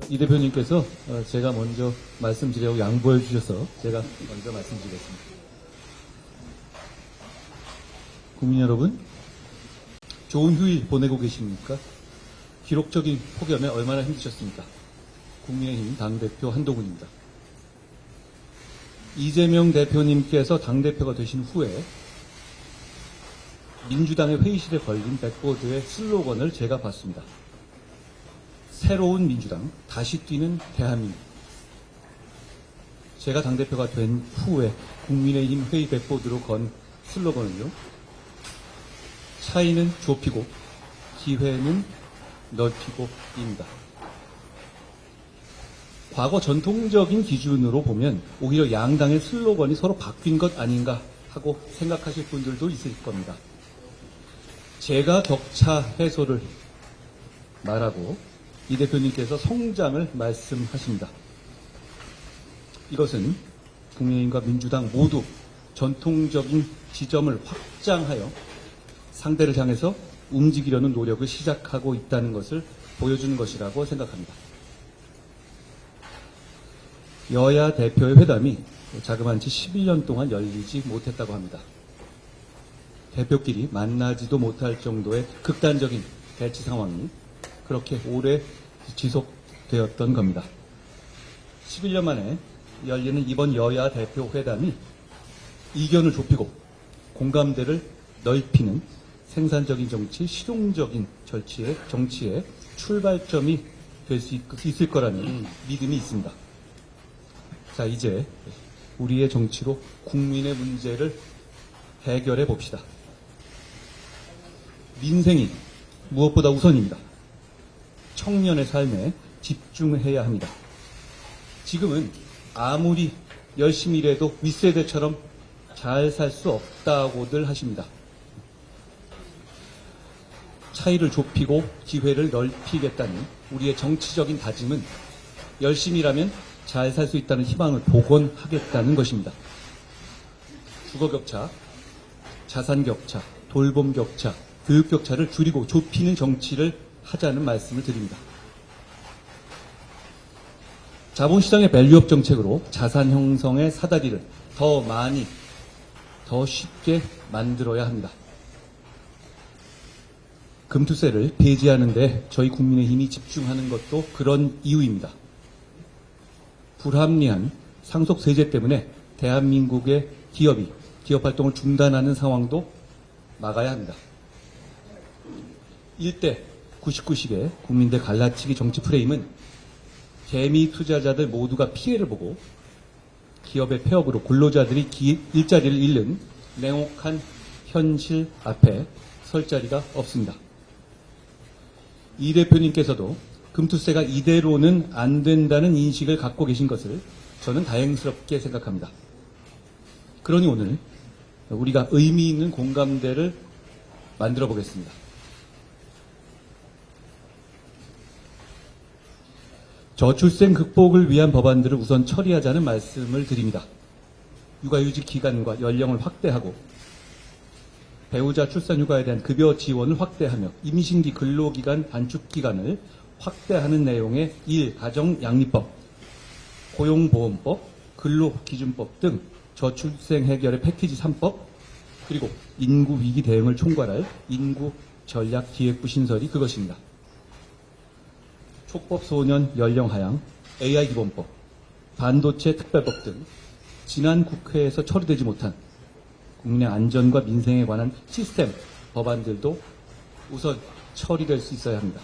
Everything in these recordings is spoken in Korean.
이 대표님께서 제가 먼저 말씀드리라고 양보해 주셔서 제가 먼저 말씀드리겠습니다. 국민 여러분, 좋은 휴일 보내고 계십니까? 기록적인 폭염에 얼마나 힘드셨습니까? 국민의힘 당대표 한동훈입니다. 이재명 대표님께서 당대표가 되신 후에 민주당의 회의실에 걸린 백보드의 슬로건을 제가 봤습니다. 새로운 민주당, 다시 뛰는 대한민국. 제가 당대표가 된 후에 국민의힘 회의 백보드로 건 슬로건은요, 차이는 좁히고 기회는 넓히고입니다. 과거 전통적인 기준으로 보면 오히려 양당의 슬로건이 서로 바뀐 것 아닌가 하고 생각하실 분들도 있을 겁니다. 제가 격차 해소를 말하고 이 대표님께서 성장을 말씀하십니다. 이것은 국민의힘과 민주당 모두 전통적인 지점을 확장하여 상대를 향해서 움직이려는 노력을 시작하고 있다는 것을 보여주는 것이라고 생각합니다. 여야 대표의 회담이 자그마치 11년 동안 열리지 못했다고 합니다. 대표끼리 만나지도 못할 정도의 극단적인 대치 상황이 그렇게 오래 지속되었던 겁니다. 11년 만에 열리는 이번 여야 대표 회담이 이견을 좁히고 공감대를 넓히는 생산적인 정치, 실용적인 정치의 출발점이 될 수 있을 거라는 믿음이 있습니다. 자, 이제 우리의 정치로 국민의 문제를 해결해 봅시다. 민생이 무엇보다 우선입니다. 청년의 삶에 집중해야 합니다. 지금은 아무리 열심히 일해도 윗세대처럼 잘 살 수 없다고들 하십니다. 차이를 좁히고 기회를 넓히겠다는 우리의 정치적인 다짐은 열심히 일하면 잘 살 수 있다는 희망을 복원하겠다는 것입니다. 주거격차, 자산격차, 돌봄격차, 교육격차를 줄이고 좁히는 정치를 하자는 말씀을 드립니다. 자본시장의 밸류업 정책으로 자산 형성의 사다리를 더 많이, 더 쉽게 만들어야 합니다. 금투세를 폐지하는 데 저희 국민의힘이 집중하는 것도 그런 이유입니다. 불합리한 상속세제 때문에 대한민국의 기업이 기업 활동을 중단하는 상황도 막아야 합니다. 1대 99식의 국민들 갈라치기 정치 프레임은 개미 투자자들 모두가 피해를 보고 기업의 폐업으로 근로자들이 일자리를 잃는 냉혹한 현실 앞에 설 자리가 없습니다. 이 대표님께서도 금투세가 이대로는 안 된다는 인식을 갖고 계신 것을 저는 다행스럽게 생각합니다. 그러니 오늘 우리가 의미 있는 공감대를 만들어 보겠습니다. 저출생 극복을 위한 법안들을 우선 처리하자는 말씀을 드립니다. 육아휴직 기간과 연령을 확대하고 배우자 출산휴가에 대한 급여 지원을 확대하며 임신기 근로기간 단축기간을 확대하는 내용의 가정양립법, 고용보험법, 근로기준법 등 저출생 해결의 패키지 3법, 그리고 인구위기 대응을 총괄할 인구전략기획부 신설이 그것입니다. 촉법소년 연령 하향, AI 기본법, 반도체 특별법 등 지난 국회에서 처리되지 못한 국민의 안전과 민생에 관한 시스템 법안들도 우선 처리될 수 있어야 합니다.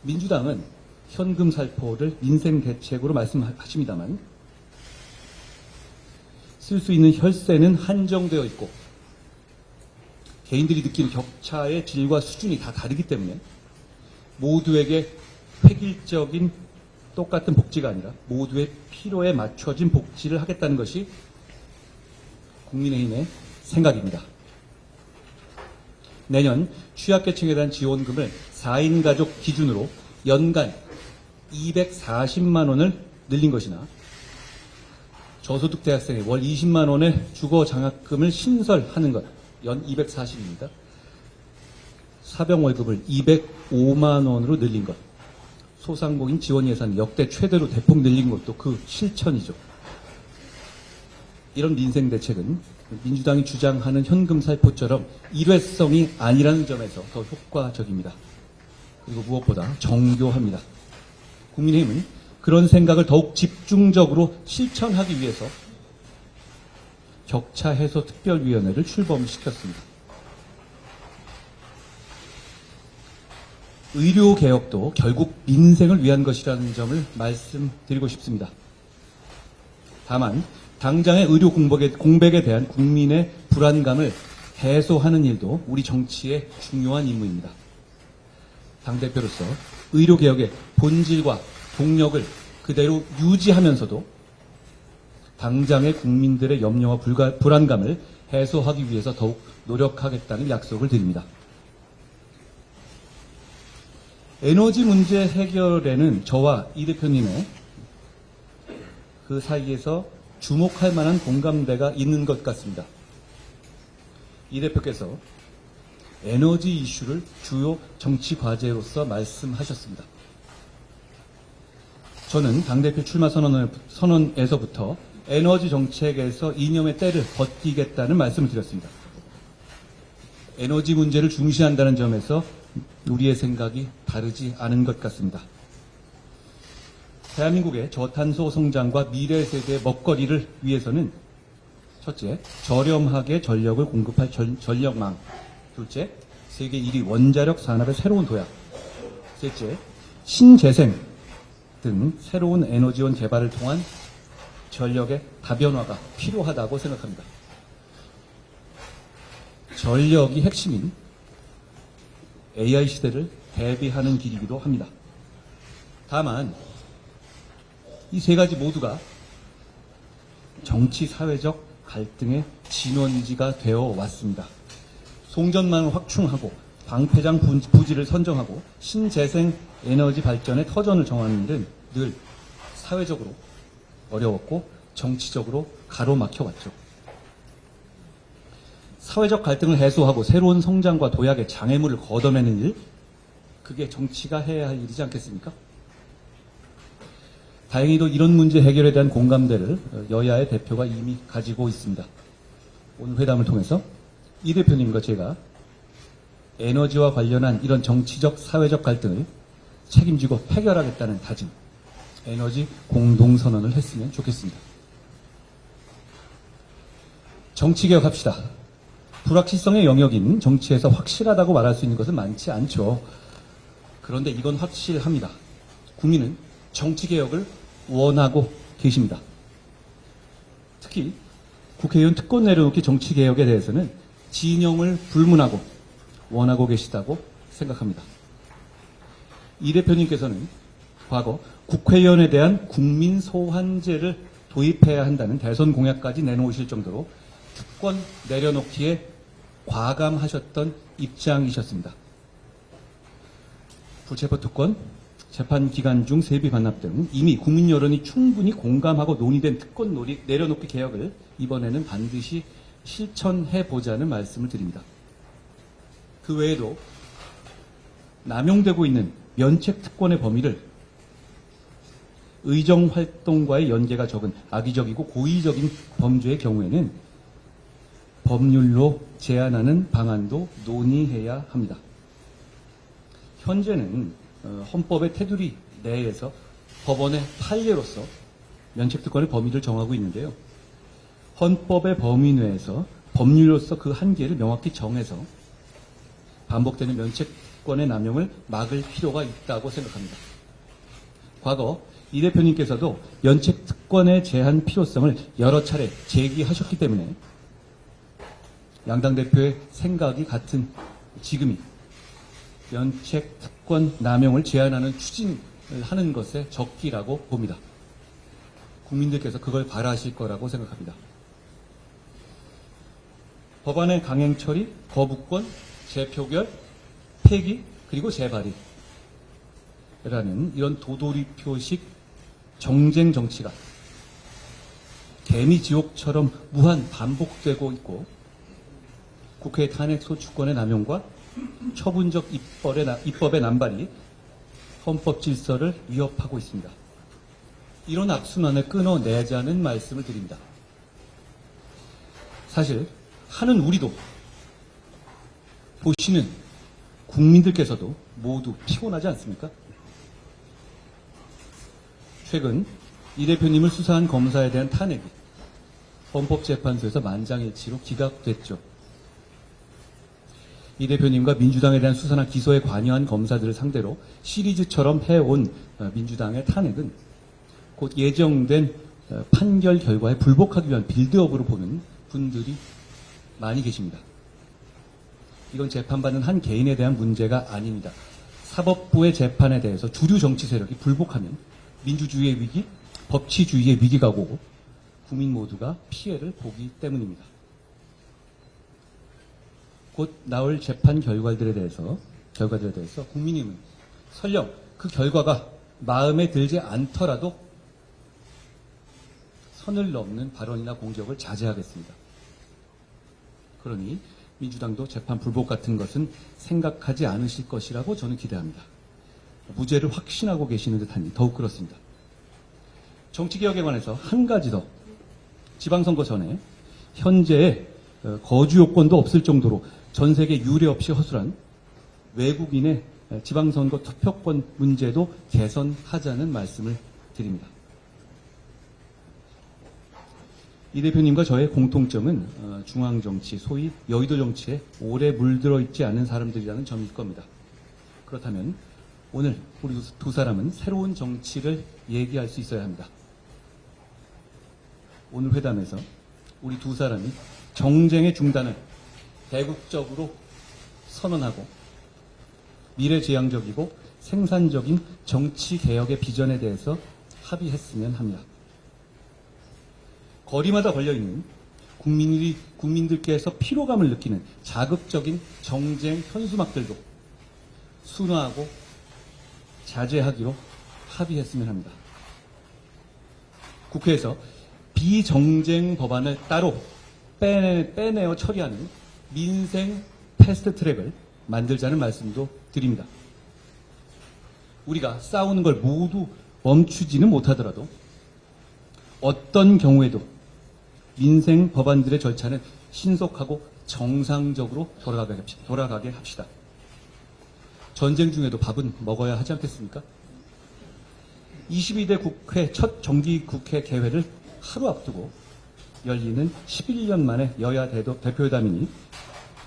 민주당은 현금 살포를 민생 대책으로 말씀하십니다만 쓸 수 있는 혈세는 한정되어 있고 개인들이 느끼는 격차의 질과 수준이 다 다르기 때문에 모두에게 획일적인 똑같은 복지가 아니라 모두의 필요에 맞춰진 복지를 하겠다는 것이 국민의힘의 생각입니다. 내년 취약계층에 대한 지원금을 4인 가족 기준으로 연간 240만 원을 늘린 것이나 저소득 대학생의 월 20만 원의 주거 장학금을 신설하는 것, 연 240입니다. 사병 월급을 205만 원으로 늘린 것, 소상공인 지원 예산 역대 최대로 대폭 늘린 것도 그 실천이죠. 이런 민생 대책은 민주당이 주장하는 현금 살포처럼 일회성이 아니라는 점에서 더 효과적입니다. 그리고 무엇보다 정교합니다. 국민의힘은 그런 생각을 더욱 집중적으로 실천하기 위해서 격차 해소 특별위원회를 출범시켰습니다. 의료개혁도 결국 민생을 위한 것이라는 점을 말씀드리고 싶습니다. 다만 당장의 의료 공백에 대한 국민의 불안감을 해소하는 일도 우리 정치의 중요한 임무입니다. 당대표로서 의료개혁의 본질과 동력을 그대로 유지하면서도 당장의 국민들의 염려와 불안감을 해소하기 위해서 더욱 노력하겠다는 약속을 드립니다. 에너지 문제 해결에는 저와 이 대표님의 그 사이에서 주목할 만한 공감대가 있는 것 같습니다. 이 대표께서 에너지 이슈를 주요 정치 과제로서 말씀하셨습니다. 저는 당대표 출마 선언에서부터 에너지 정책에서 이념의 때를 버티겠다는 말씀을 드렸습니다. 에너지 문제를 중시한다는 점에서 우리의 생각이 다르지 않은 것 같습니다. 대한민국의 저탄소 성장과 미래 세대의 먹거리를 위해서는 첫째, 저렴하게 전력을 공급할 전력망. 둘째, 세계 1위 원자력 산업의 새로운 도약. 셋째, 신재생 등 새로운 에너지원 개발을 통한 전력의 다변화가 필요하다고 생각합니다. 전력이 핵심인 AI 시대를 대비하는 길이기도 합니다. 다만 이 세 가지 모두가 정치 사회적 갈등의 진원지가 되어 왔습니다. 송전망을 확충하고 방패장 부지를 선정하고 신재생 에너지 발전의 터전을 정하는 일은 늘 사회적으로 어려웠고 정치적으로 가로막혀 왔죠. 사회적 갈등을 해소하고 새로운 성장과 도약의 장애물을 걷어내는 일, 그게 정치가 해야 할 일이지 않겠습니까? 다행히도 이런 문제 해결에 대한 공감대를 여야의 대표가 이미 가지고 있습니다. 오늘 회담을 통해서 이 대표님과 제가 에너지와 관련한 이런 정치적, 사회적 갈등을 책임지고 해결하겠다는 다짐, 에너지 공동선언을 했으면 좋겠습니다. 정치개혁합시다. 불확실성의 영역인 정치에서 확실하다고 말할 수 있는 것은 많지 않죠. 그런데 이건 확실합니다. 국민은 정치개혁을 원하고 계십니다. 특히 국회의원 특권 내려놓기 정치개혁에 대해서는 진영을 불문하고 원하고 계시다고 생각합니다. 이 대표님께서는 과거 국회의원에 대한 국민 소환제를 도입해야 한다는 대선 공약까지 내놓으실 정도로 특권 내려놓기에 과감하셨던 입장이셨습니다. 불체포 특권, 재판 기간 중 세비 반납 등 이미 국민 여론이 충분히 공감하고 논의된 특권 내려놓기 개혁을 이번에는 반드시 실천해보자는 말씀을 드립니다. 그 외에도 남용되고 있는 면책 특권의 범위를 의정 활동과의 연계가 적은 악의적이고 고의적인 범죄의 경우에는 법률로 제한하는 방안도 논의해야 합니다. 현재는 헌법의 테두리 내에서 법원의 판례로서 면책특권의 범위를 정하고 있는데요. 헌법의 범위 내에서 법률로서 그 한계를 명확히 정해서 반복되는 면책특권의 남용을 막을 필요가 있다고 생각합니다. 과거 이 대표님께서도 면책특권의 제한 필요성을 여러 차례 제기하셨기 때문에 양당 대표의 생각이 같은 지금이 면책특권 남용을 제한하는 추진을 하는 것에 적기라고 봅니다. 국민들께서 그걸 바라실 거라고 생각합니다. 법안의 강행 처리, 거부권, 재표결, 폐기, 그리고 재발의라는 이런 도돌이표식 정쟁 정치가 개미지옥처럼 무한 반복되고 있고 국회 탄핵 소추권의 남용과 처분적 입법의 남발이 헌법 질서를 위협하고 있습니다. 이런 악순환을 끊어내자는 말씀을 드립니다. 사실 하는 우리도 보시는 국민들께서도 모두 피곤하지 않습니까? 최근 이 대표님을 수사한 검사에 대한 탄핵이 헌법재판소에서 만장일치로 기각됐죠. 이 대표님과 민주당에 대한 수사나 기소에 관여한 검사들을 상대로 시리즈처럼 해온 민주당의 탄핵은 곧 예정된 판결 결과에 불복하기 위한 빌드업으로 보는 분들이 많이 계십니다. 이건 재판받는 한 개인에 대한 문제가 아닙니다. 사법부의 재판에 대해서 주류 정치 세력이 불복하면 민주주의의 위기, 법치주의의 위기가 오고 국민 모두가 피해를 보기 때문입니다. 곧 나올 재판 결과들에 대해서 국민님은 설령 그 결과가 마음에 들지 않더라도 선을 넘는 발언이나 공격을 자제하겠습니다. 그러니 민주당도 재판 불복 같은 것은 생각하지 않으실 것이라고 저는 기대합니다. 무죄를 확신하고 계시는 듯하니 더욱 그렇습니다. 정치개혁에 관해서 한 가지 더, 지방선거 전에 현재의 거주 요건도 없을 정도로 전 세계 유례 없이 허술한 외국인의 지방선거 투표권 문제도 개선하자는 말씀을 드립니다. 이 대표님과 저의 공통점은 중앙정치, 소위 여의도 정치에 오래 물들어 있지 않은 사람들이라는 점일 겁니다. 그렇다면 오늘 우리 두 사람은 새로운 정치를 얘기할 수 있어야 합니다. 오늘 회담에서 우리 두 사람이 정쟁의 중단을 대국적으로 선언하고 미래지향적이고 생산적인 정치개혁의 비전에 대해서 합의했으면 합니다. 거리마다 걸려있는 국민들께서 피로감을 느끼는 자극적인 정쟁 현수막들도 순화하고 자제하기로 합의했으면 합니다. 국회에서 비정쟁 법안을 따로 빼내어 처리하는 민생 패스트트랙을 만들자는 말씀도 드립니다. 우리가 싸우는 걸 모두 멈추지는 못하더라도 어떤 경우에도 민생 법안들의 절차는 신속하고 정상적으로 돌아가게 합시다. 전쟁 중에도 밥은 먹어야 하지 않겠습니까? 22대 국회 첫 정기국회 개회를 하루 앞두고 열리는 11년 만에 여야 대표회담이니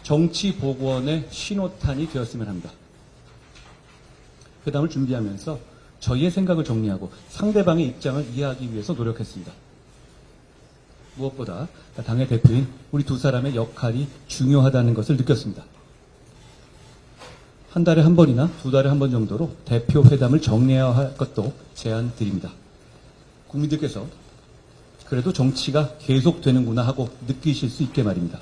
정치보고원의 신호탄이 되었으면 합니다. 회담을 준비하면서 저희의 생각을 정리하고 상대방의 입장을 이해하기 위해서 노력했습니다. 무엇보다 당의 대표인 우리 두 사람의 역할이 중요하다는 것을 느꼈습니다. 한 달에 한 번이나 두 달에 한 번 정도로 대표 회담을 정리해야 할 것도 제안 드립니다. 국민들께서 그래도 정치가 계속되는구나 하고 느끼실 수 있게 말입니다.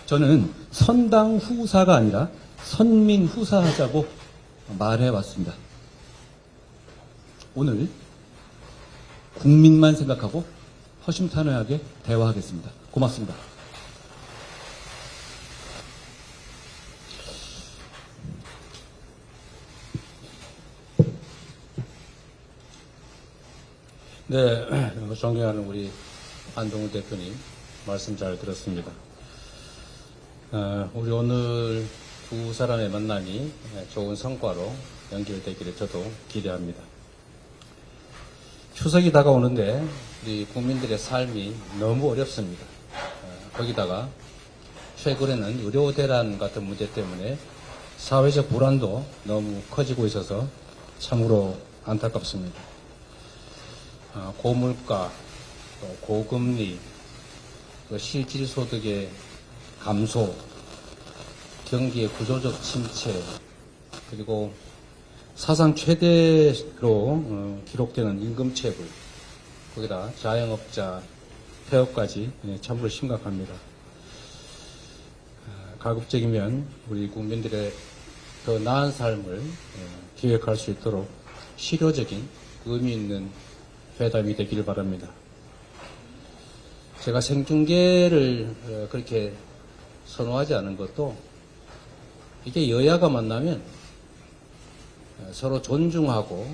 저는 선당 후사가 아니라 선민 후사하자고 말해왔습니다. 오늘 국민만 생각하고 허심탄회하게 대화하겠습니다. 고맙습니다. 네, 존경하는 우리 안동훈 대표님 말씀 잘 들었습니다. 우리 오늘 두 사람의 만남이 좋은 성과로 연결되기를 저도 기대합니다. 추석이 다가오는데 우리 국민들의 삶이 너무 어렵습니다. 거기다가 최근에는 의료 대란 같은 문제 때문에 사회적 불안도 너무 커지고 있어서 참으로 안타깝습니다. 고물가, 고금리, 실질소득의 감소, 경기의 구조적 침체, 그리고 사상 최대로 기록되는 임금체불, 거기다 자영업자 폐업까지 참으로 심각합니다. 가급적이면 우리 국민들의 더 나은 삶을 기획할 수 있도록 실효적인 의미 있는 회담이 되기를 바랍니다. 제가 생중계를 그렇게 선호하지 않은 것도 이게 여야가 만나면 서로 존중하고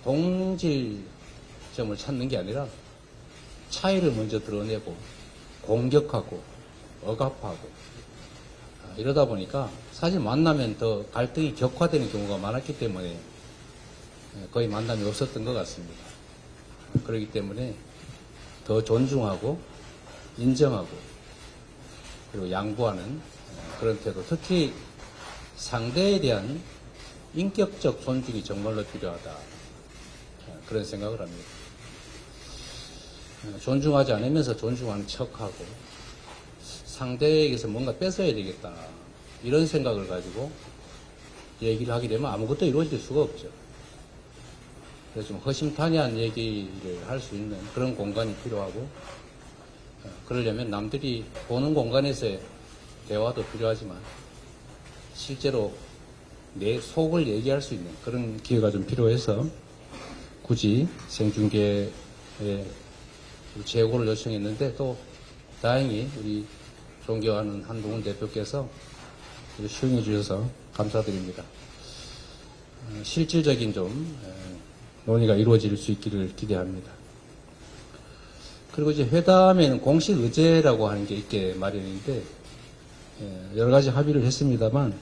동질점을 찾는 게 아니라 차이를 먼저 드러내고 공격하고 억압하고 이러다 보니까 사실 만나면 더 갈등이 격화되는 경우가 많았기 때문에 거의 만남이 없었던 것 같습니다. 그렇기 때문에 더 존중하고 인정하고 그리고 양보하는 그런 태도, 특히 상대에 대한 인격적 존중이 정말로 필요하다, 그런 생각을 합니다. 존중하지 않으면서 존중하는 척하고 상대에게서 뭔가 뺏어야 되겠다, 이런 생각을 가지고 얘기를 하게 되면 아무것도 이루어질 수가 없죠. 그래서 좀 허심탄회한 얘기를 할 수 있는 그런 공간이 필요하고, 그러려면 남들이 보는 공간에서의 대화도 필요하지만 실제로 내 속을 얘기할 수 있는 그런 기회가 좀 필요해서 굳이 생중계에 제고를 요청했는데, 또 다행히 우리 존경하는 한동훈 대표께서 수용해 주셔서 감사드립니다. 실질적인 좀 논의가 이루어질 수 있기를 기대합니다. 그리고 이제 회담에는 공식 의제라고 하는 게 있게 마련인데, 여러 가지 합의를 했습니다만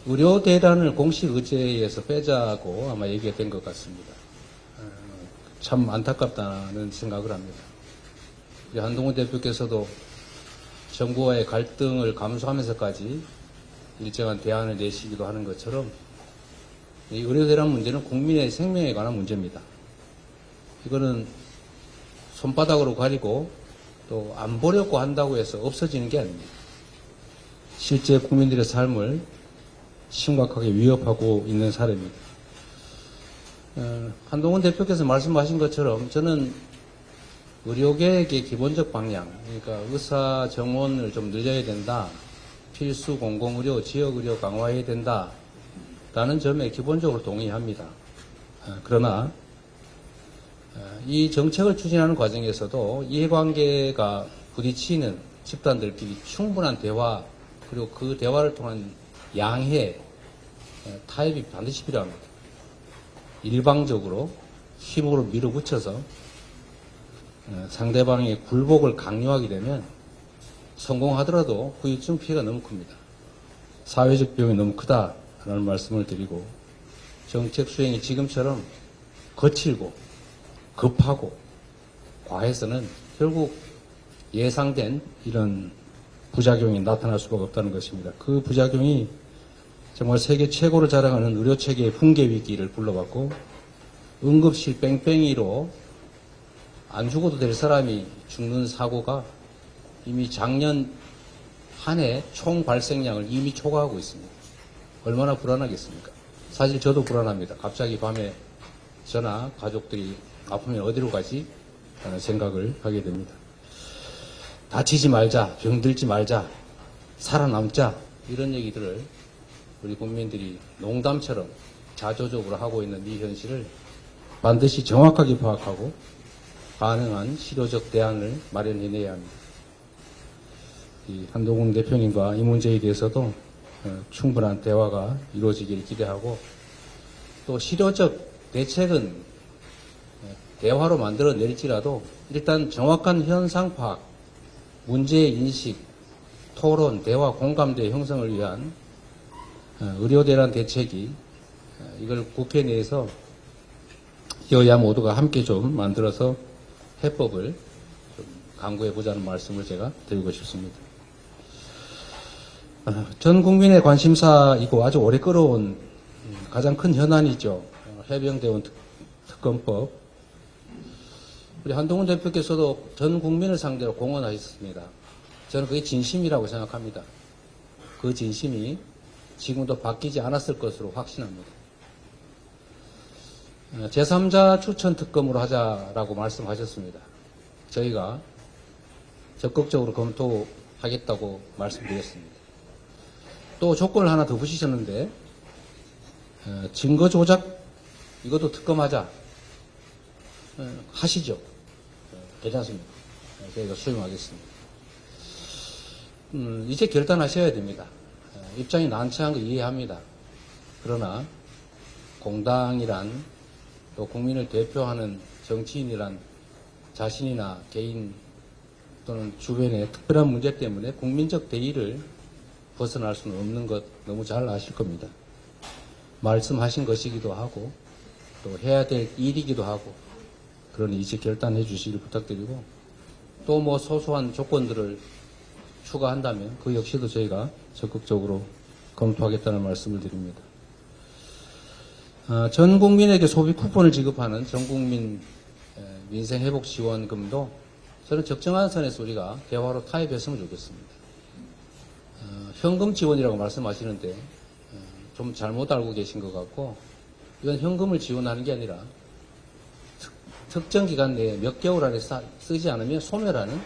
의료대란을 공식 의제에서 빼자고 아마 얘기가 된 것 같습니다. 참 안타깝다는 생각을 합니다. 우리 한동훈 대표께서도 정부와의 갈등을 감수하면서까지 일정한 대안을 내시기도 하는 것처럼, 이 의료대란 문제는 국민의 생명에 관한 문제입니다. 이거는 손바닥으로 가리고 또 안 보려고 한다고 해서 없어지는 게 아닙니다. 실제 국민들의 삶을 심각하게 위협하고 있는 사례입니다. 한동훈 대표께서 말씀하신 것처럼 저는 의료계획의 기본적 방향, 그러니까 의사 정원을 좀 늘려야 된다, 필수 공공의료, 지역의료 강화해야 된다 라는 점에 기본적으로 동의합니다. 그러나 이 정책을 추진하는 과정에서도 이해관계가 부딪히는 집단들끼리 충분한 대화, 그리고 그 대화를 통한 양해, 타협이 반드시 필요합니다. 일방적으로 힘으로 밀어붙여서 상대방의 굴복을 강요하게 되면 성공하더라도 후유증 피해가 너무 큽니다. 사회적 비용이 너무 크다라는 말씀을 드리고, 정책 수행이 지금처럼 거칠고 급하고 과해서는 결국 예상된 이런 부작용이 나타날 수밖에 없다는 것입니다. 그 부작용이 정말 세계 최고로 자랑하는 의료체계의 붕괴 위기를 불러왔고, 응급실 뺑뺑이로 안 죽어도 될 사람이 죽는 사고가 이미 작년 한 해 총 발생량을 이미 초과하고 있습니다. 얼마나 불안하겠습니까? 사실 저도 불안합니다. 갑자기 밤에 저나 가족들이 아프면 어디로 가지? 라는 생각을 하게 됩니다. 다치지 말자, 병들지 말자, 살아남자, 이런 얘기들을 우리 국민들이 농담처럼 자조적으로 하고 있는 이 현실을 반드시 정확하게 파악하고 가능한 실효적 대안을 마련해내야 합니다. 이 한동훈 대표님과 이 문제에 대해서도 충분한 대화가 이루어지기를 기대하고, 또 실효적 대책은 대화로 만들어낼지라도 일단 정확한 현상 파악, 문제의 인식, 토론, 대화, 공감대 형성을 위한 의료대란 대책이, 이걸 국회 내에서 여야 모두가 함께 좀 만들어서 해법을 좀 강구해보자는 말씀을 제가 드리고 싶습니다. 전 국민의 관심사이고 아주 오래 끌어온 가장 큰 현안이죠. 해병대원 특검법. 우리 한동훈 대표께서도 전 국민을 상대로 공언하셨습니다. 저는 그게 진심이라고 생각합니다. 그 진심이 지금도 바뀌지 않았을 것으로 확신합니다. 제3자 추천 특검으로 하자라고 말씀하셨습니다. 저희가 적극적으로 검토하겠다고 말씀드렸습니다. 또 조건을 하나 더 붙이셨는데, 증거 조작 이것도 특검하자. 하시죠. 괜찮습니다. 저희가 수용하겠습니다. 이제 결단하셔야 됩니다. 입장이 난처한 거 이해합니다. 그러나 공당이란 또 국민을 대표하는 정치인이란 자신이나 개인 또는 주변의 특별한 문제 때문에 국민적 대의를 벗어날 수는 없는 것 너무 잘 아실 겁니다. 말씀하신 것이기도 하고 또 해야 될 일이기도 하고 그러니 이제 결단해 주시길 부탁드리고 또 뭐 소소한 조건들을 추가한다면 그 역시도 저희가 적극적으로 검토하겠다는 말씀을 드립니다. 전 국민에게 소비 쿠폰을 지급하는 전국민 민생회복지원금도 저는 적정한 선에서 우리가 대화로 타협했으면 좋겠습니다. 현금 지원이라고 말씀하시는데 좀 잘못 알고 계신 것 같고 이건 현금을 지원하는 게 아니라 특정 기간 내에 몇 개월 안에 쓰지 않으면 소멸하는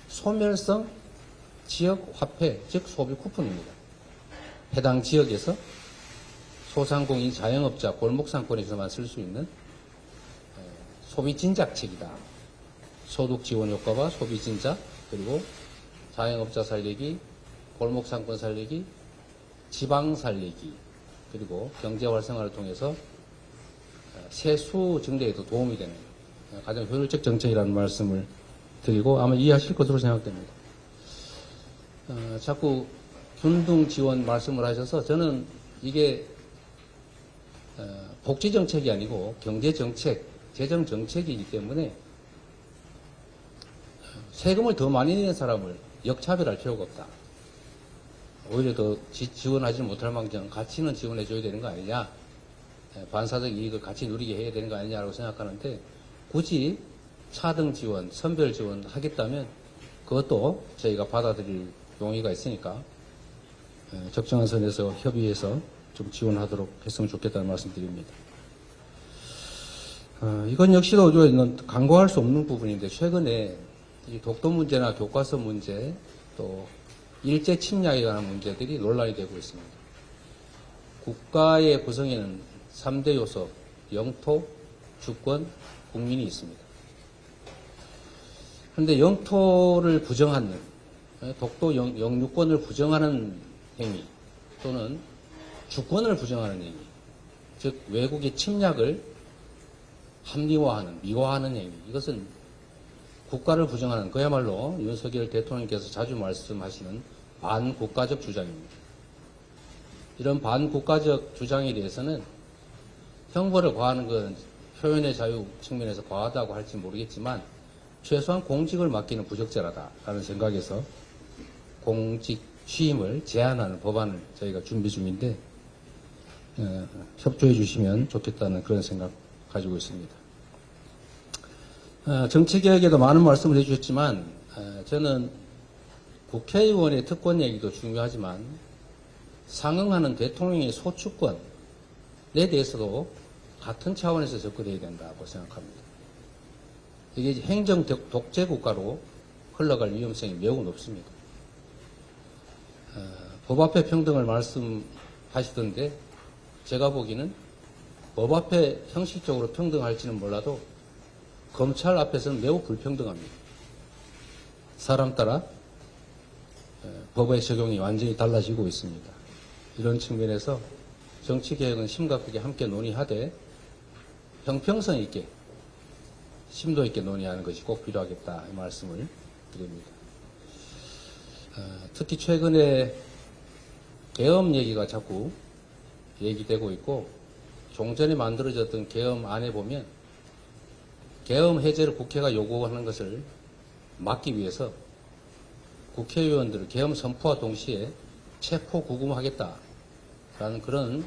소멸성 지역 화폐, 즉 소비 쿠폰입니다. 해당 지역에서 소상공인 자영업자 골목상권에서만 쓸 수 있는 소비 진작책이다. 소득 지원 효과와 소비 진작 그리고 자영업자 살리기, 골목상권 살리기, 지방 살리기 그리고 경제 활성화를 통해서 세수 증대에도 도움이 되는 가장 효율적 정책이라는 말씀을 드리고 아마 이해하실 것으로 생각됩니다. 자꾸 균등 지원 말씀을 하셔서 저는 이게 복지 정책이 아니고 경제 정책, 재정 정책이기 때문에 세금을 더 많이 내는 사람을 역차별할 필요가 없다. 오히려 더 지원하지 못할 망정 가치는 지원해 줘야 되는 거 아니냐. 반사적 이익을 같이 누리게 해야 되는 거 아니냐라고 생각하는데 굳이 차등 지원, 선별 지원 하겠다면 그것도 저희가 받아들일 용의가 있으니까 적정한 선에서 협의해서 좀 지원하도록 했으면 좋겠다는 말씀 드립니다. 이건 역시도 우리가 간과할 수 없는 부분인데 최근에 이 독도 문제나 교과서 문제 또 일제 침략에 관한 문제들이 논란이 되고 있습니다. 국가의 구성에는 3대 요소, 영토, 주권, 국민이 있습니다. 그런데 영토를 부정하는, 독도 영유권을 부정하는 행위 또는 주권을 부정하는 행위, 즉 외국의 침략을 합리화하는, 미화하는 행위, 이것은 국가를 부정하는 그야말로 윤석열 대통령께서 자주 말씀하시는 반국가적 주장입니다. 이런 반국가적 주장에 대해서는 형벌을 과하는 건 표현의 자유 측면에서 과하다고 할지 모르겠지만 최소한 공직을 맡기는 부적절하다라는 생각에서 공직 취임을 제한하는 법안을 저희가 준비 중인데 협조해 주시면 좋겠다는 그런 생각 가지고 있습니다. 정치개혁에도 많은 말씀을 해주셨지만 저는 국회의원의 특권 얘기도 중요하지만 상응하는 대통령의 소추권에 대해서도 같은 차원에서 접근해야 된다고 생각합니다. 이게 행정 독재 국가로 흘러갈 위험성이 매우 높습니다. 법 앞에 평등을 말씀하시던데 제가 보기에는 법 앞에 형식적으로 평등할지는 몰라도 검찰 앞에서는 매우 불평등합니다. 사람 따라 법의 적용이 완전히 달라지고 있습니다. 이런 측면에서 정치개혁은 심각하게 함께 논의하되 형평성 있게 심도 있게 논의하는 것이 꼭 필요하겠다 이 말씀을 드립니다. 특히 최근에 계엄 얘기가 자꾸 얘기되고 있고 종전에 만들어졌던 계엄안에 보면 계엄 해제를 국회가 요구하는 것을 막기 위해서 국회의원들을 계엄 선포와 동시에 체포 구금하겠다라는 그런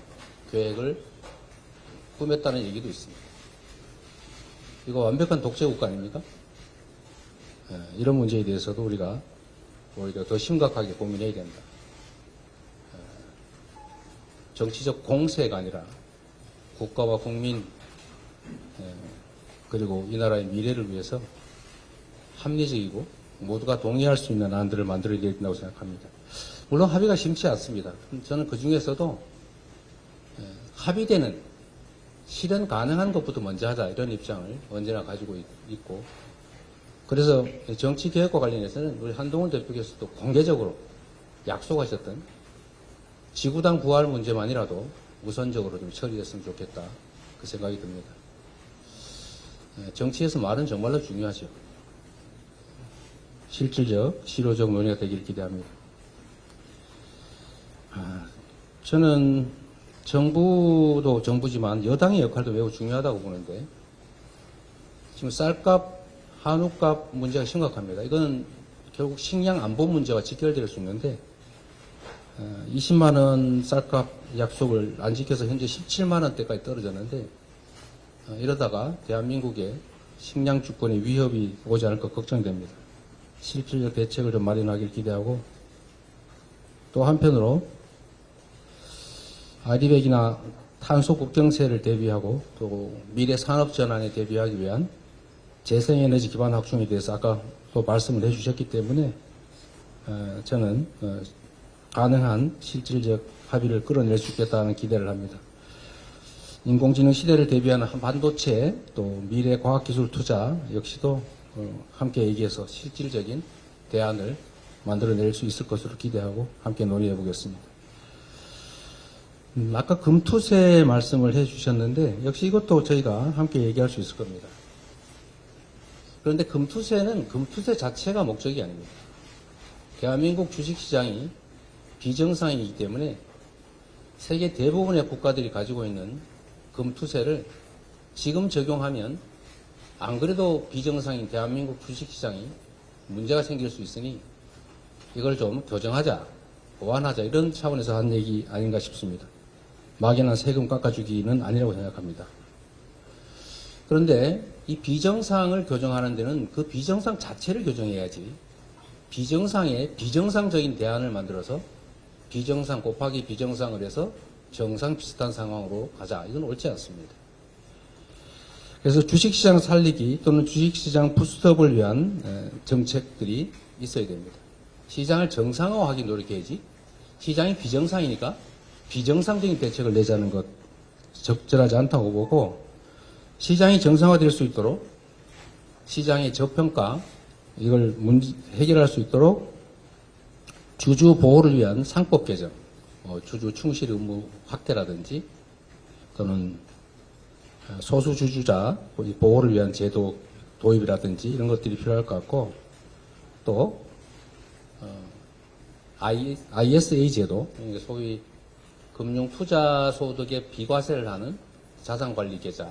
계획을 꾸몄다는 얘기도 있습니다. 이거 완벽한 독재국가 아닙니까? 이런 문제에 대해서도 우리가 오히려 더 심각하게 고민해야 된다. 정치적 공세가 아니라 국가와 국민 그리고 이 나라의 미래를 위해서 합리적이고 모두가 동의할 수 있는 안들을 만들어야 된다고 생각합니다. 물론 합의가 쉽지 않습니다. 저는 그 중에서도 합의되는 실현 가능한 것부터 먼저 하자 이런 입장을 언제나 가지고 있고 그래서 정치개혁과 관련해서는 우리 한동훈 대표께서도 공개적으로 약속하셨던 지구당 부활 문제만이라도 우선적으로 좀 처리됐으면 좋겠다. 그 생각이 듭니다. 정치에서 말은 정말로 중요하죠. 실질적, 실효적 논의가 되기를 기대합니다. 저는 정부도 정부지만 여당의 역할도 매우 중요하다고 보는데 지금 쌀값, 한우값 문제가 심각합니다. 이거는 결국 식량 안보 문제와 직결될 수 있는데 20만 원 쌀값 약속을 안 지켜서 현재 17만 원대까지 떨어졌는데 이러다가 대한민국의 식량 주권에 위협이 오지 않을까 걱정됩니다. 실질적 대책을 좀 마련하길 기대하고 또 한편으로 아리백이나 탄소 국경세를 대비하고 또 미래 산업 전환에 대비하기 위한 재생에너지 기반 확충에 대해서 아까 또 말씀을 해주셨기 때문에 저는 가능한 실질적 합의를 끌어낼 수 있겠다는 기대를 합니다. 인공지능 시대를 대비하는 반도체 또 미래 과학기술 투자 역시도 함께 얘기해서 실질적인 대안을 만들어낼 수 있을 것으로 기대하고 함께 논의해 보겠습니다. 아까 금투세 말씀을 해주셨는데 역시 이것도 저희가 함께 얘기할 수 있을 겁니다. 그런데 금투세는 금투세 자체가 목적이 아닙니다. 대한민국 주식시장이 비정상이기 때문에 세계 대부분의 국가들이 가지고 있는 금투세를 지금 적용하면 안 그래도 비정상인 대한민국 주식시장이 문제가 생길 수 있으니 이걸 좀 교정하자, 보완하자 이런 차원에서 한 얘기 아닌가 싶습니다. 막연한 세금 깎아주기는 아니라고 생각합니다. 그런데 이 비정상을 교정하는 데는 그 비정상 자체를 교정해야지 비정상에 비정상적인 대안을 만들어서 비정상 곱하기 비정상을 해서 정상 비슷한 상황으로 가자. 이건 옳지 않습니다. 그래서 주식시장 살리기 또는 주식시장 부스트업을 위한 정책들이 있어야 됩니다. 시장을 정상화하기 노력해야지 시장이 비정상이니까 비정상적인 대책을 내자는 것 적절하지 않다고 보고 시장이 정상화될 수 있도록 시장의 저평가 이걸 해결할 수 있도록 주주 보호를 위한 상법 개정, 주주 충실 의무 확대라든지 또는 소수 주주자 보호를 위한 제도 도입이라든지 이런 것들이 필요할 것 같고 또 ISA 제도, 소위 금융 투자 소득의 비과세를 하는 자산관리 계좌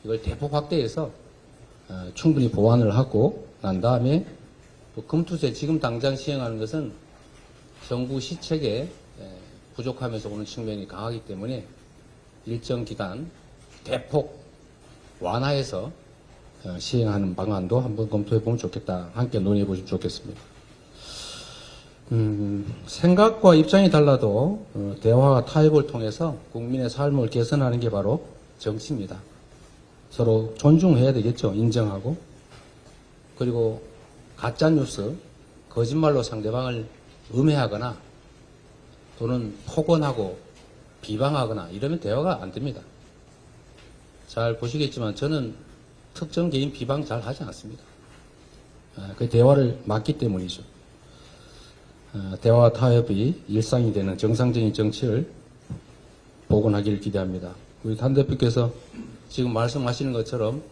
이걸 대폭 확대해서 충분히 보완을 하고 난 다음에 또 금투세 지금 당장 시행하는 것은 정부 시책에 부족하면서 오는 측면이 강하기 때문에 일정 기간 대폭 완화해서 시행하는 방안도 한번 검토해 보면 좋겠다. 함께 논의해 보시면 좋겠습니다. 생각과 입장이 달라도 대화와 타협을 통해서 국민의 삶을 개선하는 게 바로 정치입니다. 서로 존중해야 되겠죠. 인정하고. 그리고 가짜뉴스, 거짓말로 상대방을 음해하거나 또는 폭언하고 비방하거나 이러면 대화가 안 됩니다. 잘 보시겠지만 저는 특정 개인 비방 잘 하지 않습니다. 그 대화를 막기 때문이죠. 대화와 타협이 일상이 되는 정상적인 정치를 복원하기를 기대합니다. 우리 단 대표께서 지금 말씀하시는 것처럼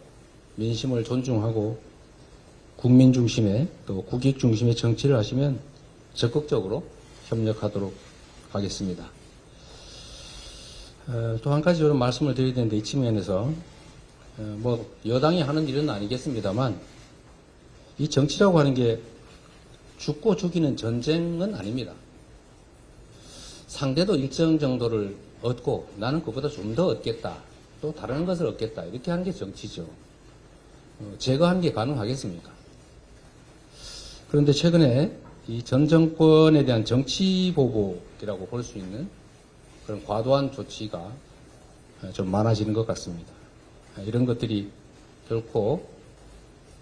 민심을 존중하고 국민 중심의 또 국익 중심의 정치를 하시면 적극적으로 협력하도록 하겠습니다. 또 한 가지 저는 말씀을 드려야 되는데 이 측면에서 여당이 하는 일은 아니겠습니다만 이 정치라고 하는 게 죽고 죽이는 전쟁은 아닙니다. 상대도 일정 정도를 얻고 나는 그보다 좀 더 얻겠다. 또 다른 것을 얻겠다. 이렇게 하는 게 정치죠. 제거하는 게 가능하겠습니까? 그런데 최근에 이 전 정권에 대한 정치 보복이라고 볼 수 있는 그런 과도한 조치가 좀 많아지는 것 같습니다. 이런 것들이 결코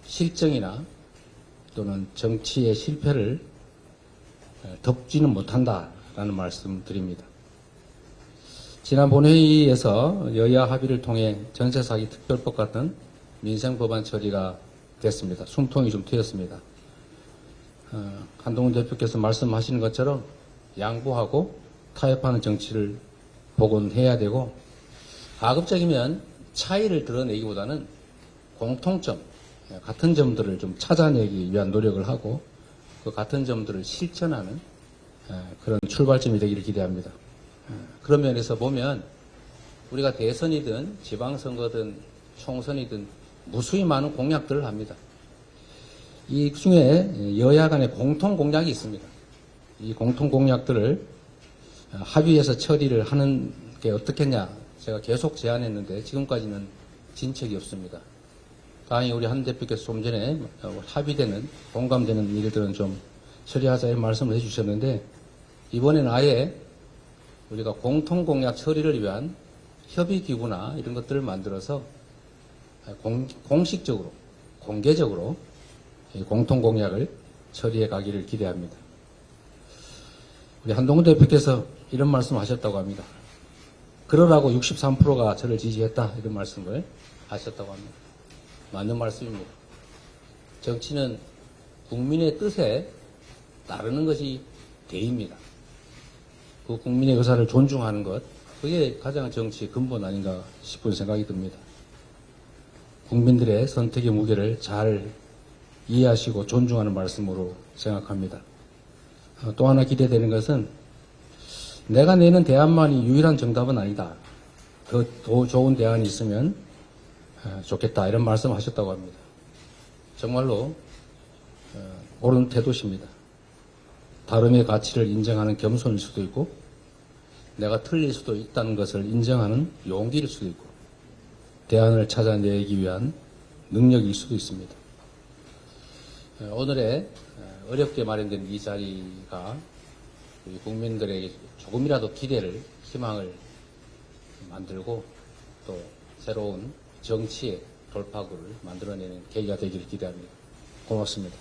실정이나 또는 정치의 실패를 덮지는 못한다라는 말씀 드립니다. 지난 본회의에서 여야 합의를 통해 전세사기 특별법 같은 민생법안 처리가 됐습니다. 숨통이 좀 트였습니다. 한동훈 대표께서 말씀하시는 것처럼 양보하고 타협하는 정치를 복원해야 되고, 가급적이면 차이를 드러내기보다는 공통점, 같은 점들을 좀 찾아내기 위한 노력을 하고, 그 같은 점들을 실천하는 그런 출발점이 되기를 기대합니다. 그런 면에서 보면 우리가 대선이든 지방선거든 총선이든 무수히 많은 공약들을 합니다. 이 중에 여야 간의 공통 공약이 있습니다. 이 공통 공약들을 합의해서 처리를 하는 게 어떻겠냐 제가 계속 제안했는데 지금까지는 진척이 없습니다. 다행히 우리 한 대표께서 좀 전에 합의되는 공감되는 일들은 좀 처리하자 이런 말씀을 해주셨는데 이번에는 아예 우리가 공통 공약 처리를 위한 협의기구나 이런 것들을 만들어서 공식적으로 공개적으로 이 공통 공약을 처리해 가기를 기대합니다. 우리 한동훈 대표께서 이런 말씀하셨다고 합니다. 그러라고 63%가 저를 지지했다 이런 말씀을 하셨다고 합니다. 맞는 말씀입니다. 정치는 국민의 뜻에 따르는 것이 대의입니다. 그 국민의 의사를 존중하는 것, 그게 가장 정치의 근본 아닌가 싶은 생각이 듭니다. 국민들의 선택의 무게를 잘 이해하시고 존중하는 말씀으로 생각합니다. 또 하나 기대되는 것은 내가 내는 대안만이 유일한 정답은 아니다. 더 좋은 대안이 있으면 좋겠다 이런 말씀 하셨다고 합니다. 정말로 옳은 태도십니다. 다름의 가치를 인정하는 겸손일 수도 있고 내가 틀릴 수도 있다는 것을 인정하는 용기일 수도 있고 대안을 찾아내기 위한 능력일 수도 있습니다. 오늘의 어렵게 마련된 이 자리가 우리 국민들에게 조금이라도 기대를, 희망을 만들고 또 새로운 정치의 돌파구를 만들어내는 계기가 되기를 기대합니다. 고맙습니다.